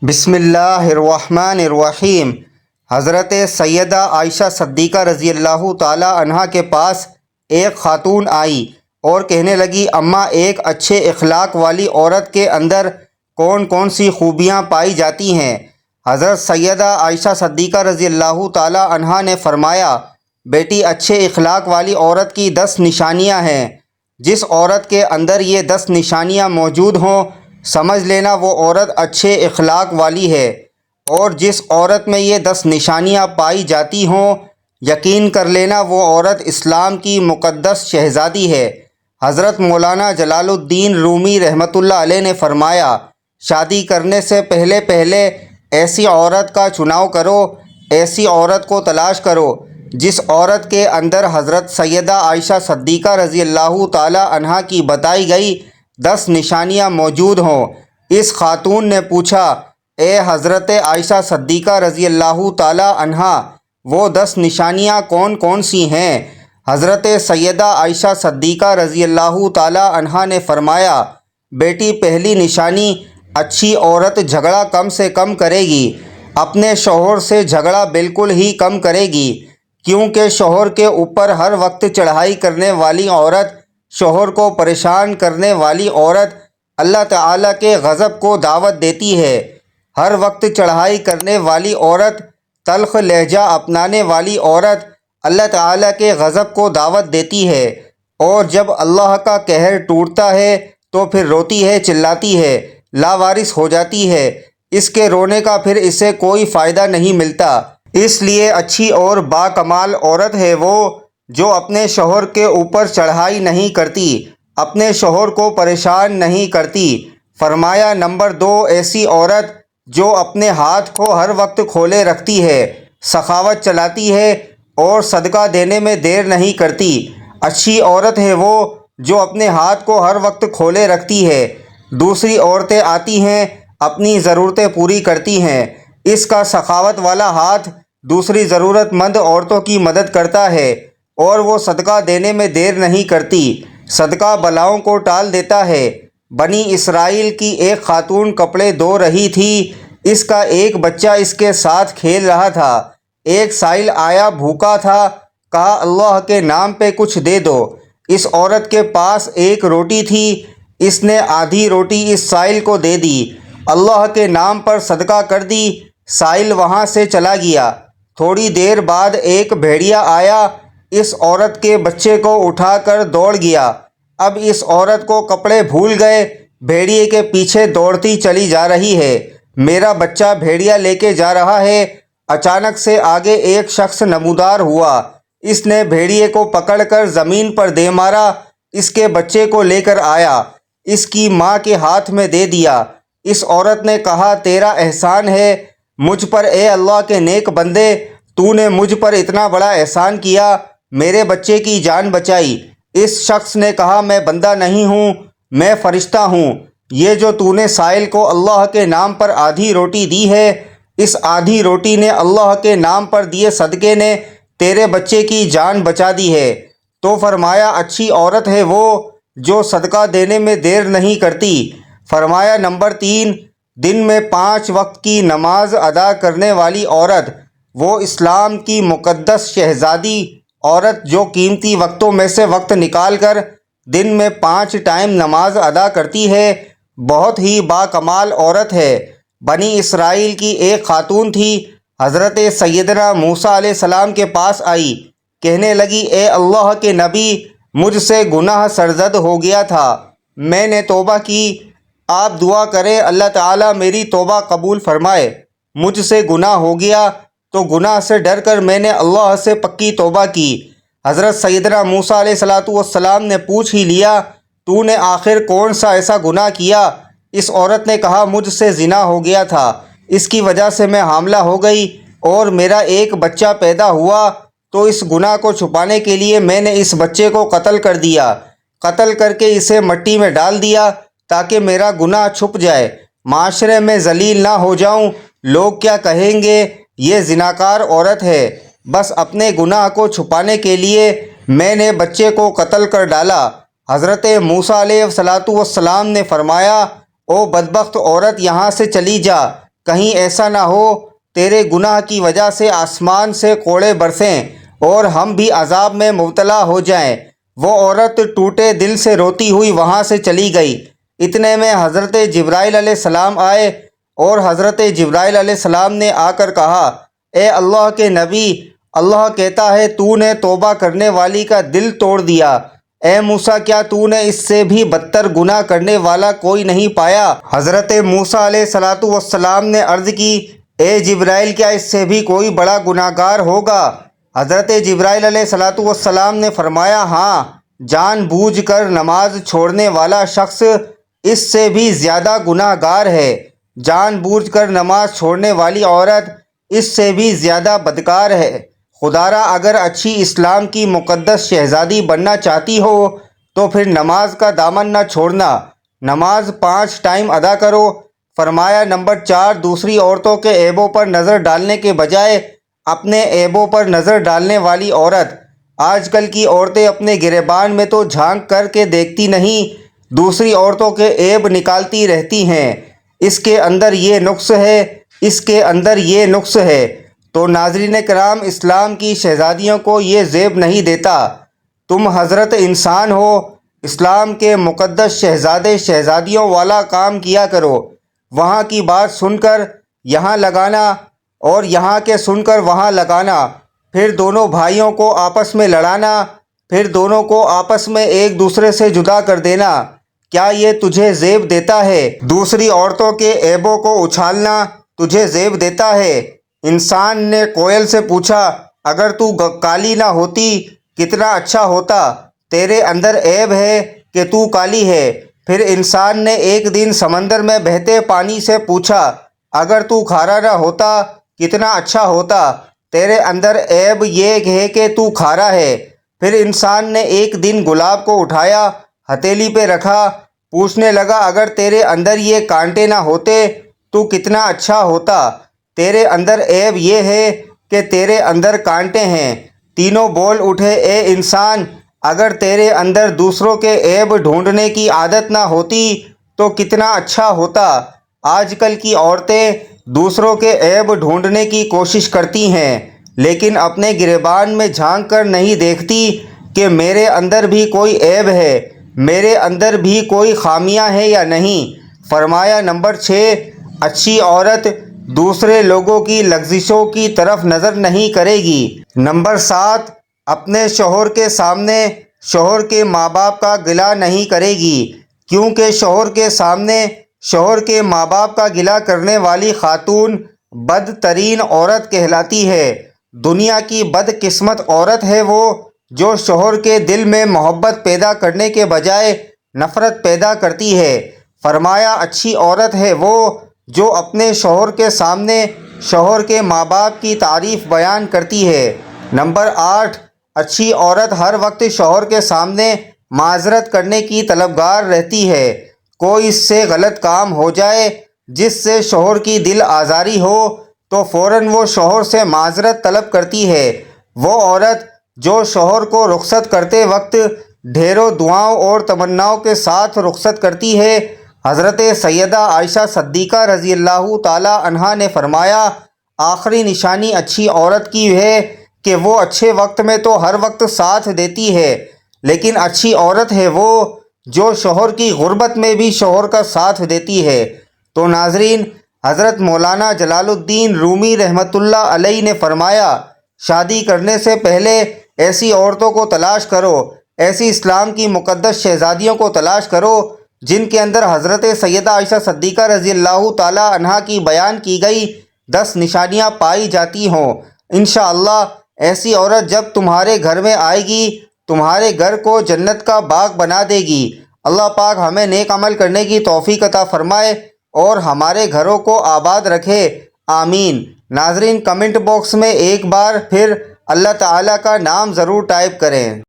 بسم اللہ الرحمن الرحیم۔ حضرت سیدہ عائشہ صدیقہ رضی اللہ تعالی عنہا کے پاس ایک خاتون آئی اور کہنے لگی، اماں، ایک اچھے اخلاق والی عورت کے اندر کون کون سی خوبیاں پائی جاتی ہیں؟ حضرت سیدہ عائشہ صدیقہ رضی اللہ تعالی عنہا نے فرمایا، بیٹی، اچھے اخلاق والی عورت کی 10 نشانیاں ہیں۔ جس عورت کے اندر یہ 10 نشانیاں موجود ہوں، سمجھ لینا وہ عورت اچھے اخلاق والی ہے، اور جس عورت میں یہ 10 نشانیاں پائی جاتی ہوں، یقین کر لینا وہ عورت اسلام کی مقدس شہزادی ہے۔ حضرت مولانا جلال الدین رومی رحمۃ اللہ علیہ نے فرمایا، شادی کرنے سے پہلے ایسی عورت کا چناؤ کرو، ایسی عورت کو تلاش کرو جس عورت کے اندر حضرت سیدہ عائشہ صدیقہ رضی اللہ تعالی عنہا کی بتائی گئی 10 نشانیاں موجود ہوں۔ اس خاتون نے پوچھا، اے حضرت عائشہ صدیقہ رضی اللہ تعالی عنہا، وہ 10 نشانیاں کون کون سی ہیں؟ حضرت سیدہ عائشہ صدیقہ رضی اللہ تعالی عنہا نے فرمایا، بیٹی، پہلی نشانی، اچھی عورت جھگڑا کم سے کم کرے گی، اپنے شوہر سے جھگڑا بالکل ہی کم کرے گی، کیونکہ شوہر کے اوپر ہر وقت چڑھائی کرنے والی عورت، شوہر کو پریشان کرنے والی عورت اللہ تعالیٰ کے غضب کو دعوت دیتی ہے۔ ہر وقت چڑھائی کرنے والی عورت، تلخ لہجہ اپنانے والی عورت اللہ تعالیٰ کے غضب کو دعوت دیتی ہے، اور جب اللہ کا قہر ٹوٹتا ہے تو پھر روتی ہے، چلاتی ہے، لاوارث ہو جاتی ہے۔ اس کے رونے کا پھر اسے کوئی فائدہ نہیں ملتا۔ اس لیے اچھی اور باکمال عورت ہے وہ جو اپنے شوہر کے اوپر چڑھائی نہیں کرتی، اپنے شوہر کو پریشان نہیں کرتی۔ فرمایا، نمبر 2، ایسی عورت جو اپنے ہاتھ کو ہر وقت کھولے رکھتی ہے، سخاوت چلاتی ہے اور صدقہ دینے میں دیر نہیں کرتی۔ اچھی عورت ہے وہ جو اپنے ہاتھ کو ہر وقت کھولے رکھتی ہے، دوسری عورتیں آتی ہیں، اپنی ضرورتیں پوری کرتی ہیں، اس کا سخاوت والا ہاتھ دوسری ضرورت مند عورتوں کی مدد کرتا ہے، اور وہ صدقہ دینے میں دیر نہیں کرتی، صدقہ بلاؤں کو ٹال دیتا ہے۔ بنی اسرائیل کی ایک خاتون کپڑے دھو رہی تھی، اس کا ایک بچہ اس کے ساتھ کھیل رہا تھا۔ ایک سائل آیا، بھوکا تھا، کہا، اللہ کے نام پہ کچھ دے دو۔ اس عورت کے پاس ایک روٹی تھی، اس نے آدھی روٹی اس سائل کو دے دی، اللہ کے نام پر صدقہ کر دی، سائل وہاں سے چلا گیا۔ تھوڑی دیر بعد ایک بھیڑیا آیا، اس عورت کے بچے کو اٹھا کر دوڑ گیا۔ اب اس عورت کو کپڑے بھول گئے، بھیڑیے کے پیچھے دوڑتی چلی جا رہی ہے، میرا بچہ بھیڑیا لے کے جا رہا ہے۔ اچانک سے آگے ایک شخص نمودار ہوا، اس نے بھیڑیے کو پکڑ کر زمین پر دے مارا، اس کے بچے کو لے کر آیا، اس کی ماں کے ہاتھ میں دے دیا۔ اس عورت نے کہا، تیرا احسان ہے مجھ پر اے اللہ کے نیک بندے، تو نے مجھ پر اتنا بڑا احسان کیا، میرے بچے کی جان بچائی۔ اس شخص نے کہا، میں بندہ نہیں ہوں، میں فرشتہ ہوں۔ یہ جو تو نے سائل کو اللہ کے نام پر آدھی روٹی دی ہے، اس آدھی روٹی نے اللہ کے نام پر دیے صدقے نے تیرے بچے کی جان بچا دی ہے۔ تو فرمایا، اچھی عورت ہے وہ جو صدقہ دینے میں دیر نہیں کرتی۔ فرمایا، نمبر 3، دن میں 5 وقت کی نماز ادا کرنے والی عورت، وہ اسلام کی مقدس شہزادی عورت جو قیمتی وقتوں میں سے وقت نکال کر دن میں 5 ٹائم نماز ادا کرتی ہے، بہت ہی باکمال عورت ہے۔ بنی اسرائیل کی ایک خاتون تھی، حضرت سیدنا موسیٰ علیہ السلام کے پاس آئی، کہنے لگی، اے اللہ کے نبی، مجھ سے گناہ سرزد ہو گیا تھا، میں نے توبہ کی، آپ دعا کریں اللہ تعالیٰ میری توبہ قبول فرمائے۔ مجھ سے گناہ ہو گیا تو گناہ سے ڈر کر میں نے اللہ سے پکی توبہ کی۔ حضرت سیدنا موسیٰ علیہ السلام نے پوچھ ہی لیا، تو نے آخر کون سا ایسا گناہ کیا؟ اس عورت نے کہا، مجھ سے زنا ہو گیا تھا، اس کی وجہ سے میں حاملہ ہو گئی اور میرا ایک بچہ پیدا ہوا، تو اس گناہ کو چھپانے کے لیے میں نے اس بچے کو قتل کر دیا، قتل کر کے اسے مٹی میں ڈال دیا تاکہ میرا گناہ چھپ جائے، معاشرے میں ذلیل نہ ہو جاؤں، لوگ کیا کہیں گے، یہ زناکار عورت ہے۔ بس اپنے گناہ کو چھپانے کے لیے میں نے بچے کو قتل کر ڈالا۔ حضرت موسیٰ علیہ السلام نے فرمایا، او بدبخت عورت، یہاں سے چلی جا، کہیں ایسا نہ ہو تیرے گناہ کی وجہ سے آسمان سے کوڑے برسیں اور ہم بھی عذاب میں مبتلا ہو جائیں۔ وہ عورت ٹوٹے دل سے روتی ہوئی وہاں سے چلی گئی۔ اتنے میں حضرت جبرائیل علیہ السلام آئے اور حضرت جبرائیل علیہ السلام نے آ کر کہا، اے اللہ کے نبی، اللہ کہتا ہے تو نے توبہ کرنے والی کا دل توڑ دیا۔ اے موسیٰ، کیا تو نے اس سے بھی بدتر گناہ کرنے والا کوئی نہیں پایا؟ حضرت موسیٰ علیہ السلام نے عرض کی، اے جبرائیل، کیا اس سے بھی کوئی بڑا گناہ گار ہوگا؟ حضرت جبرائیل علیہ السلام نے فرمایا، ہاں، جان بوجھ کر نماز چھوڑنے والا شخص اس سے بھی زیادہ گناہ گار ہے۔ جان بوجھ کر نماز چھوڑنے والی عورت اس سے بھی زیادہ بدکار ہے۔ خدارا، اگر اچھی اسلام کی مقدس شہزادی بننا چاہتی ہو تو پھر نماز کا دامن نہ چھوڑنا، نماز 5 ٹائم ادا کرو۔ فرمایا نمبر 4، دوسری عورتوں کے عیبوں پر نظر ڈالنے کے بجائے اپنے عیبوں پر نظر ڈالنے والی عورت۔ آج کل کی عورتیں اپنے گریبان میں تو جھانک کر کے دیکھتی نہیں، دوسری عورتوں کے عیب نکالتی رہتی ہیں۔ اس کے اندر یہ نقص ہے، اس کے اندر یہ نقص ہے۔ تو ناظرین کرام، اسلام کی شہزادیوں کو یہ زیب نہیں دیتا۔ تم حضرت انسان ہو، اسلام کے مقدس شہزادے شہزادیوں والا کام کیا کرو۔ وہاں کی بات سن کر یہاں لگانا اور یہاں کے سن کر وہاں لگانا، پھر دونوں بھائیوں کو آپس میں لڑانا، پھر دونوں کو آپس میں ایک دوسرے سے جدا کر دینا، کیا یہ تجھے زیب دیتا ہے؟ دوسری عورتوں کے عیبوں کو اچھالنا تجھے زیب دیتا ہے؟ انسان نے کوئل سے پوچھا، اگر تو کالی نہ ہوتی کتنا اچھا ہوتا، تیرے اندر عیب ہے کہ تو کالی ہے۔ پھر انسان نے ایک دن سمندر میں بہتے پانی سے پوچھا، اگر تو کھارا نہ ہوتا کتنا اچھا ہوتا، تیرے اندر عیب یہ ہے کہ تو کھارا ہے۔ پھر انسان نے ایک دن گلاب کو اٹھایا، ہتھیلی پہ رکھا، پوچھنے لگا، اگر تیرے اندر یہ کانٹے نہ ہوتے تو کتنا اچھا ہوتا، تیرے اندر عیب یہ ہے کہ تیرے اندر کانٹے ہیں۔ تینوں بول اٹھے، اے انسان، اگر تیرے اندر دوسروں کے عیب ڈھونڈنے کی عادت نہ ہوتی تو کتنا اچھا ہوتا۔ آج کل کی عورتیں دوسروں کے عیب ڈھونڈنے کی کوشش کرتی ہیں، لیکن اپنے گریبان میں جھانک کر نہیں دیکھتی کہ میرے اندر بھی کوئی عیب ہے، میرے اندر بھی کوئی خامیاں ہیں یا نہیں۔ فرمایا نمبر 6، اچھی عورت دوسرے لوگوں کی لغزشوں کی طرف نظر نہیں کرے گی۔ نمبر 7، اپنے شوہر کے سامنے شوہر کے ماں باپ کا گلہ نہیں کرے گی، کیونکہ شوہر کے سامنے شوہر کے ماں باپ کا گلہ کرنے والی خاتون بدترین عورت کہلاتی ہے۔ دنیا کی بدقسمت عورت ہے وہ جو شوہر کے دل میں محبت پیدا کرنے کے بجائے نفرت پیدا کرتی ہے۔ فرمایا اچھی عورت ہے وہ جو اپنے شوہر کے سامنے شوہر کے ماں باپ کی تعریف بیان کرتی ہے۔ نمبر 8، اچھی عورت ہر وقت شوہر کے سامنے معذرت کرنے کی طلبگار رہتی ہے۔ کوئی اس سے غلط کام ہو جائے جس سے شوہر کی دل آزاری ہو تو فوراً وہ شوہر سے معذرت طلب کرتی ہے۔ وہ عورت جو شوہر کو رخصت کرتے وقت ڈھیروں دعاؤں اور تمناؤں کے ساتھ رخصت کرتی ہے۔ حضرت سیدہ عائشہ صدیقہ رضی اللہ تعالی عنہا نے فرمایا، آخری نشانی اچھی عورت کی ہے کہ وہ اچھے وقت میں تو ہر وقت ساتھ دیتی ہے، لیکن اچھی عورت ہے وہ جو شوہر کی غربت میں بھی شوہر کا ساتھ دیتی ہے۔ تو ناظرین، حضرت مولانا جلال الدین رومی رحمۃ اللہ علیہ نے فرمایا، شادی کرنے سے پہلے ایسی عورتوں کو تلاش کرو، ایسی اسلام کی مقدس شہزادیوں کو تلاش کرو جن کے اندر حضرت سیدہ عائشہ صدیقہ رضی اللہ تعالی عنہا کی بیان کی گئی 10 نشانیاں پائی جاتی ہوں۔ انشاءاللہ ایسی عورت جب تمہارے گھر میں آئے گی، تمہارے گھر کو جنت کا باغ بنا دے گی۔ اللہ پاک ہمیں نیک عمل کرنے کی توفیق عطا فرمائے اور ہمارے گھروں کو آباد رکھے، آمین۔ ناظرین، کمنٹ باکس میں ایک بار پھر اللہ تعالیٰ کا نام ضرور ٹائپ کریں۔